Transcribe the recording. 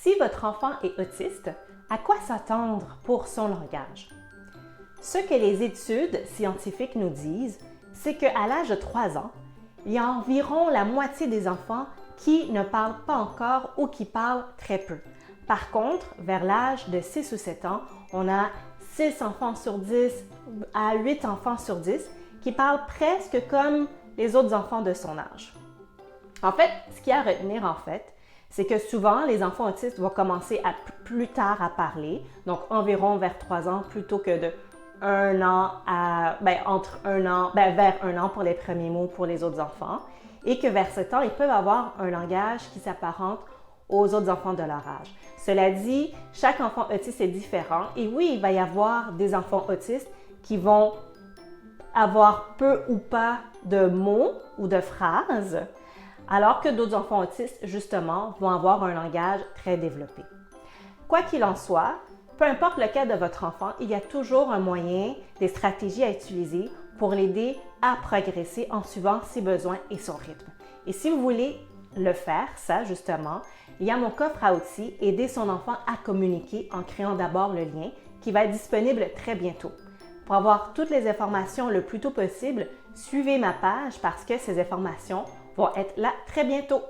Si votre enfant est autiste, à quoi s'attendre pour son langage? Ce que les études scientifiques nous disent, c'est qu'à l'âge de 3 ans, il y a environ la moitié des enfants qui ne parlent pas encore ou qui parlent très peu. Par contre, vers l'âge de 6 ou 7 ans, on a 6 enfants sur 10 à 8 enfants sur 10 qui parlent presque comme les autres enfants de son âge. En fait, ce qu'il y a à retenir c'est que souvent, les enfants autistes vont commencer plus tard à parler, donc environ vers 3 ans plutôt que de vers 1 an pour les premiers mots pour les autres enfants, et que vers 7 ans, ils peuvent avoir un langage qui s'apparente aux autres enfants de leur âge. Cela dit, chaque enfant autiste est différent, et oui, il va y avoir des enfants autistes qui vont avoir peu ou pas de mots ou de phrases, alors que d'autres enfants autistes, justement, vont avoir un langage très développé. Quoi qu'il en soit, peu importe le cas de votre enfant, il y a toujours un moyen, des stratégies à utiliser pour l'aider à progresser en suivant ses besoins et son rythme. Et si vous voulez le faire, ça justement, il y a mon coffre à outils « Aider son enfant à communiquer » en créant d'abord le lien qui va être disponible très bientôt. Pour avoir toutes les informations le plus tôt possible, suivez ma page parce que ces informations vont être là très bientôt.